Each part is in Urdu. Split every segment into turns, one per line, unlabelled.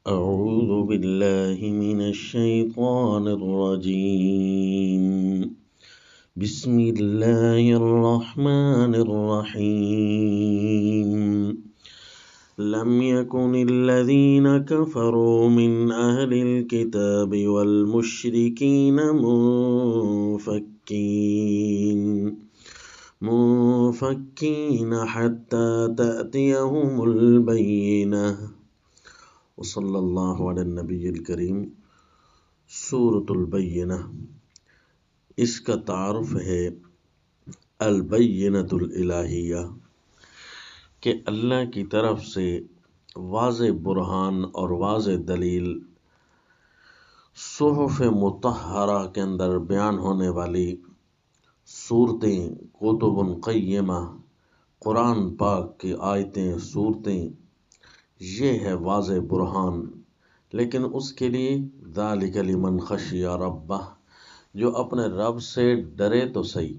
أعوذ بالله من الشيطان الرجيم بسم الله الرحمن الرحيم لم يكن الذين كفروا من أهل الكتاب والمشركين منفكين حتى تأتيهم البينة وصلی اللہ علی النبی الکریم۔ سورۃ البینہ، اس کا تعارف ہے البینۃ الالہیہ، کہ اللہ کی طرف سے واضح برہان اور واضح دلیل صحف مطہرہ کے اندر بیان ہونے والی صورتیں، کتب قیمہ، قرآن پاک کی آیتیں، صورتیں، یہ ہے واضح برہان۔ لیکن اس کے لیے ذالک لمن خشی ربہ، جو اپنے رب سے ڈرے تو صحیح،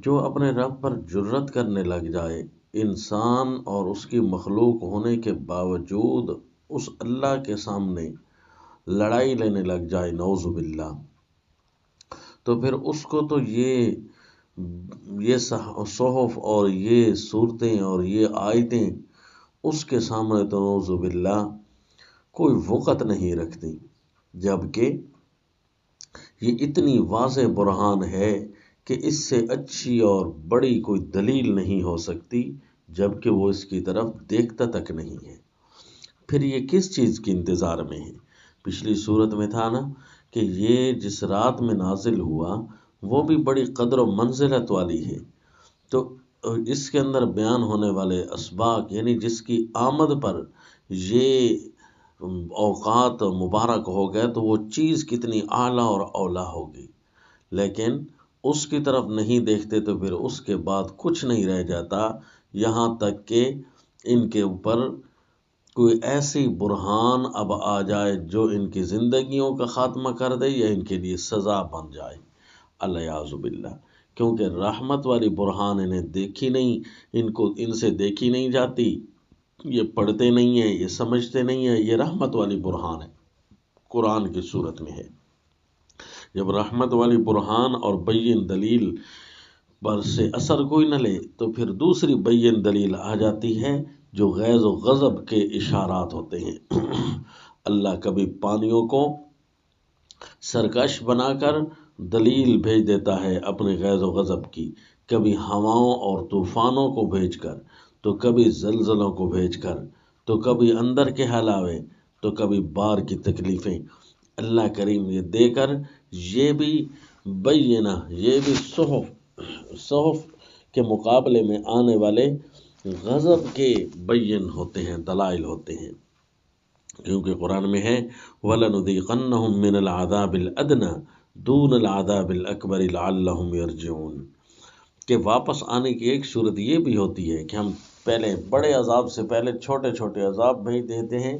جو اپنے رب پر جرت کرنے لگ جائے، انسان اور اس کی مخلوق ہونے کے باوجود اس اللہ کے سامنے لڑائی لینے لگ جائے، نعوذ باللہ، تو پھر اس کو تو یہ صحف اور یہ صورتیں اور یہ آیتیں اس کے سامنے تو نعوذ باللہ کوئی وقت نہیں رکھتی، جبکہ یہ اتنی واضح برہان ہے کہ اس سے اچھی اور بڑی کوئی دلیل نہیں ہو سکتی، جبکہ وہ اس کی طرف دیکھتا تک نہیں ہے۔ پھر یہ کس چیز کے انتظار میں ہے؟ پچھلی صورت میں تھا نا کہ یہ جس رات میں نازل ہوا وہ بھی بڑی قدر و منزلت والی ہے، تو اس کے اندر بیان ہونے والے اسباق، یعنی جس کی آمد پر یہ اوقات مبارک ہو گئے تو وہ چیز کتنی اعلیٰ اور اولیٰ ہوگی، لیکن اس کی طرف نہیں دیکھتے تو پھر اس کے بعد کچھ نہیں رہ جاتا، یہاں تک کہ ان کے اوپر کوئی ایسی برہان اب آ جائے جو ان کی زندگیوں کا خاتمہ کر دے یا ان کے لیے سزا بن جائے، الیاذ باللہ، کیونکہ رحمت والی برہان انہیں دیکھی نہیں، ان سے دیکھی نہیں جاتی، یہ پڑھتے نہیں ہیں، یہ سمجھتے نہیں ہیں، یہ رحمت والی برہان ہے، قرآن کی صورت میں ہے۔ جب رحمت والی برہان اور بین دلیل پر سے اثر کوئی نہ لے تو پھر دوسری بین دلیل آ جاتی ہے جو غیظ و غضب کے اشارات ہوتے ہیں۔ اللہ کبھی پانیوں کو سرکش بنا کر دلیل بھیج دیتا ہے اپنے غیظ و غضب کی، کبھی ہواؤں اور طوفانوں کو بھیج کر، تو کبھی زلزلوں کو بھیج کر، تو کبھی اندر کے ہلاوے، تو کبھی بار کی تکلیفیں۔ اللہ کریم یہ دے کر یہ بھی بینہ، یہ بھی صحف کے مقابلے میں آنے والے غضب کے بین ہوتے ہیں، دلائل ہوتے ہیں، کیونکہ قرآن میں ہے وَلَنُذِيقَنَّهُم مِّنَ الْعَذَابِ الْأَدْنَىٰ دُونَ الْعَذَابِ الْأَكْبَرِ لَعَلَّهُمْ يَرْجِعُونَ، کہ واپس آنے کی ایک صورت یہ بھی ہوتی ہے کہ ہم پہلے بڑے عذاب سے پہلے چھوٹے چھوٹے عذاب بھیج دیتے ہیں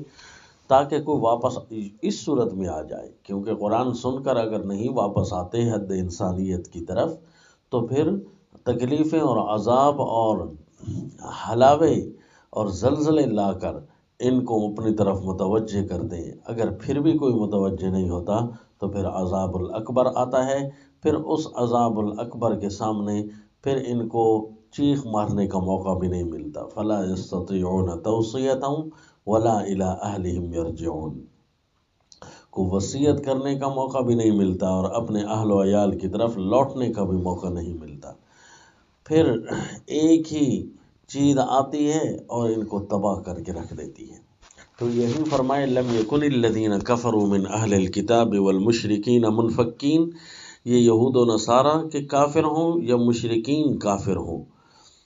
تاکہ کوئی واپس اس صورت میں آ جائے، کیونکہ قرآن سن کر اگر نہیں واپس آتے حد انسانیت کی طرف تو پھر تکلیفیں اور عذاب اور ہلاوے اور زلزلے لا کر ان کو اپنی طرف متوجہ کرتے ہیں۔ اگر پھر بھی کوئی متوجہ نہیں ہوتا تو پھر عذاب الاکبر آتا ہے، پھر اس عذاب الاکبر کے سامنے پھر ان کو چیخ مارنے کا موقع بھی نہیں ملتا، فلا یستطیعون توصیۃ ولا الی اہلہم یرجعون، کو وصیت کرنے کا موقع بھی نہیں ملتا اور اپنے اہل و عیال کی طرف لوٹنے کا بھی موقع نہیں ملتا، پھر ایک ہی چیز آتی ہے اور ان کو تباہ کر کے رکھ دیتی ہے۔ تو یہی فرمائے لم یکن الذین کفروا من اہل الکتاب والمشرکین منفکین، یہ یہود و نصارہ کے کافر ہوں یا مشرکین کافر ہوں،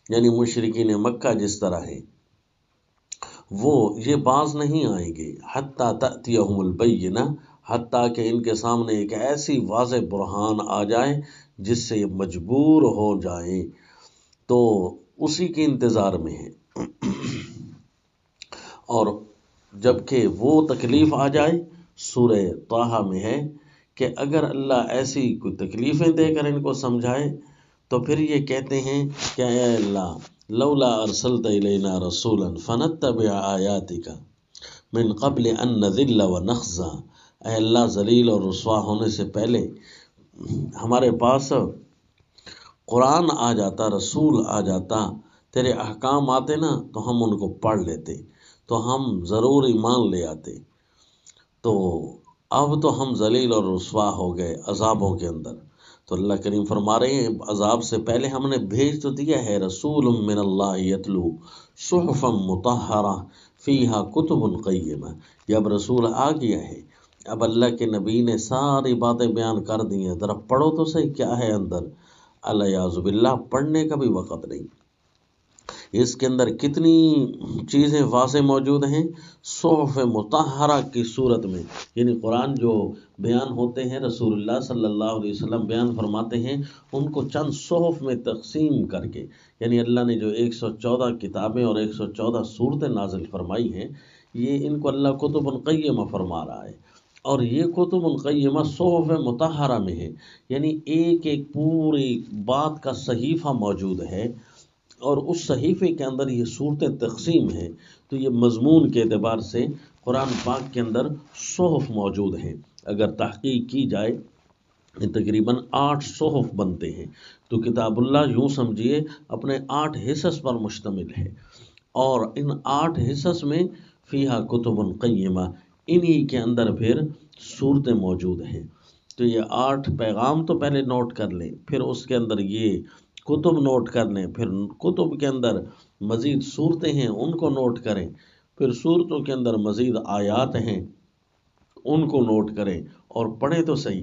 یعنی مشرکین مکہ جس طرح ہیں، وہ یہ باز نہیں آئیں گے، حتیٰ تأتیہم البینہ، حتیٰ کہ ان کے سامنے ایک ایسی واضح برہان آ جائے جس سے یہ مجبور ہو جائیں، تو اسی کے انتظار میں ہے۔ اور جبکہ وہ تکلیف آ جائے، سورہ طٰہٰ میں ہے کہ اگر اللہ ایسی کوئی تکلیفیں دے کر ان کو سمجھائے تو پھر یہ کہتے ہیں کہ اے اللہ لولا ارسلت الینا رسولا فنتبع آیاتک من قبل ان نذل ونخزا، اے اللہ ذلیل اور رسوا ہونے سے پہلے ہمارے پاس قرآن آ جاتا، رسول آ جاتا، تیرے احکام آتے نا تو ہم ان کو پڑھ لیتے، تو ہم ضرور ایمان لے آتے۔ تو اب تو ہم ذلیل اور رسوا ہو گئے عذابوں کے اندر۔ تو اللہ کریم فرما رہے ہیں عذاب سے پہلے ہم نے بھیج تو دیا ہے، رسول من اللہ یتلو صحفا مطہرہ فیہا کتب قیمہ، یہ اب رسول آ گیا ہے، اب اللہ کے نبی نے ساری باتیں بیان کر دی ہیں، ذرا پڑھو تو صحیح کیا ہے اندر۔ الیاذ باللہ، پڑھنے کا بھی وقت نہیں۔ اس کے اندر کتنی چیزیں واضح موجود ہیں صحف مطہرہ کی صورت میں، یعنی قرآن جو بیان ہوتے ہیں رسول اللہ صلی اللہ علیہ وسلم بیان فرماتے ہیں، ان کو چند صحف میں تقسیم کر کے، یعنی اللہ نے جو 114 کتابیں اور 114 صورتیں نازل فرمائی ہیں، یہ ان کو اللہ کتب قیمہ فرما رہا ہے، اور یہ کتب قیمہ صحف مطہرہ میں ہے، یعنی ایک ایک پوری بات کا صحیفہ موجود ہے، اور اس صحیفے کے اندر یہ صورتیں تقسیم ہیں۔ تو یہ مضمون کے اعتبار سے قرآن پاک کے اندر صحف موجود ہیں، اگر تحقیق کی جائے تقریباً 8 صحف بنتے ہیں۔ تو کتاب اللہ یوں سمجھیے اپنے 8 حصص پر مشتمل ہے، اور ان 8 حصص میں فیہا کتب قیمہ، انہی کے اندر پھر صورتیں موجود ہیں۔ تو یہ 8 پیغام تو پہلے نوٹ کر لیں، پھر اس کے اندر یہ کتب نوٹ کر لیں، پھر کتب کے اندر مزید صورتیں ہیں ان کو نوٹ کریں، پھر صورتوں کے اندر مزید آیات ہیں ان کو نوٹ کریں، اور پڑھیں تو صحیح،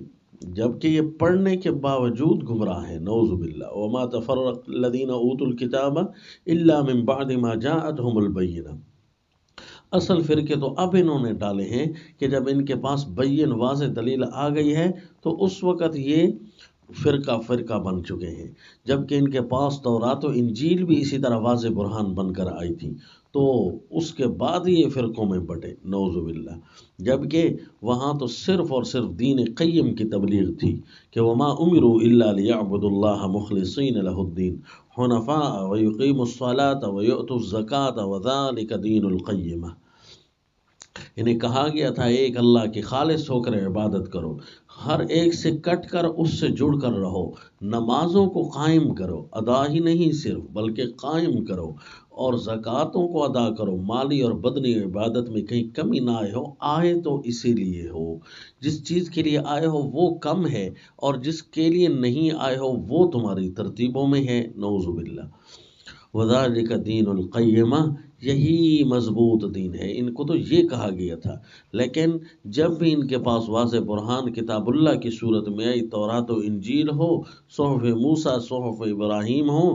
جبکہ یہ پڑھنے کے باوجود گمراہ ہے، نعوذ باللہ۔ وما تفرق الذین اوتوا الکتاب الا من بعد ما جاءتهم البینہ، اصل فرقے تو اب انہوں نے ڈالے ہیں کہ جب ان کے پاس بین واضح دلیل آ گئی ہے تو اس وقت یہ فرقہ بن چکے ہیں، جبکہ ان کے پاس تورات و انجیل بھی اسی طرح واضح برہان بن کر آئی تھی، تو اس کے بعد یہ فرقوں میں بٹے، نعوذ باللہ۔ جبکہ وہاں تو صرف اور صرف دین قیم کی تبلیغ تھی کہ وما امروا الا ليعبدوا الله مخلصین له الدین حنفاء ويقيموا الصلاة ويؤتوا الزکاة وذلك دین القیمہ۔ انہیں کہا گیا تھا ایک اللہ کی خالص ہو کر عبادت کرو، ہر ایک سے کٹ کر اس سے جڑ کر رہو، نمازوں کو قائم کرو، ادا ہی نہیں صرف بلکہ قائم کرو، اور زکوٰۃوں کو ادا کرو، مالی اور بدنی عبادت میں کہیں کمی نہ آئے تو اسی لیے ہو، جس چیز کے لیے آئے ہو وہ کم ہے، اور جس کے لیے نہیں آئے ہو وہ تمہاری ترتیبوں میں ہے، نعوذ باللہ۔ وذالک دین القیمہ، یہی مضبوط دین ہے، ان کو تو یہ کہا گیا تھا، لیکن جب بھی ان کے پاس واضح برہان کتاب اللہ کی صورت میں آئی، تورات و انجیل ہو، صحف موسیٰ، صحف ابراہیم ہو،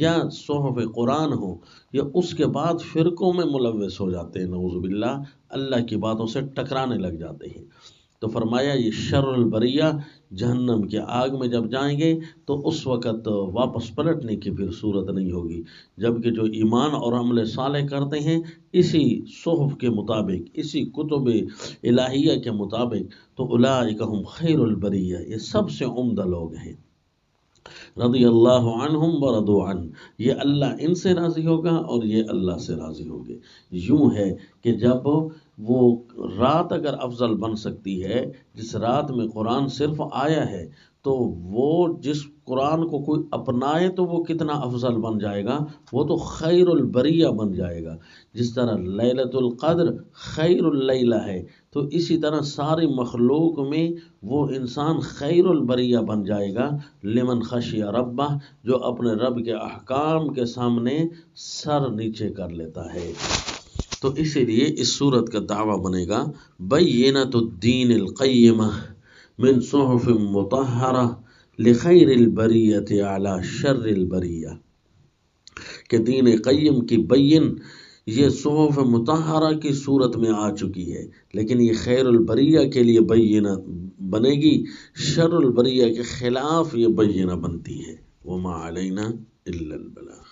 یا صحف قرآن ہو، یا اس کے بعد فرقوں میں ملوث ہو جاتے ہیں، نعوذ باللہ، اللہ کی باتوں سے ٹکرانے لگ جاتے ہیں۔ تو فرمایا یہ شر البریہ، جہنم کے آگ میں جب جائیں گے تو اس وقت واپس پلٹنے کی پھر صورت نہیں ہوگی، جبکہ جو ایمان اور عمل صالح کرتے ہیں اسی صحف کے مطابق، اسی کتب الہیہ کے مطابق، تو اولئک ہم خیر البریہ، یہ سب سے عمدہ لوگ ہیں۔ رضی اللہ عنہم ورضوا عنہ، یہ اللہ ان سے راضی ہوگا اور یہ اللہ سے راضی ہوگے۔ یوں ہے کہ جب وہ رات اگر افضل بن سکتی ہے، جس رات میں قرآن صرف آیا ہے، تو وہ جس قرآن کو کوئی اپنائے تو وہ کتنا افضل بن جائے گا، وہ تو خیر البریہ بن جائے گا۔ جس طرح لیلۃ القدر خیر اللیلہ ہے، تو اسی طرح ساری مخلوق میں وہ انسان خیر البریہ بن جائے گا، لمن خشی ربہ، جو اپنے رب کے احکام کے سامنے سر نیچے کر لیتا ہے۔ تو اسی لیے اس صورت کا دعویٰ بنے گا بینۃ الدین القیمہ من صحف مطہرہ لخیر البریۃ علی شر البریہ، کہ دین قیم کی بین یہ صحف مطہرہ کی صورت میں آ چکی ہے، لیکن یہ خیر البریہ کے لیے بینہ بنے گی، شر البریہ کے خلاف یہ بینہ بنتی ہے۔ وما علینا الا البلاغ۔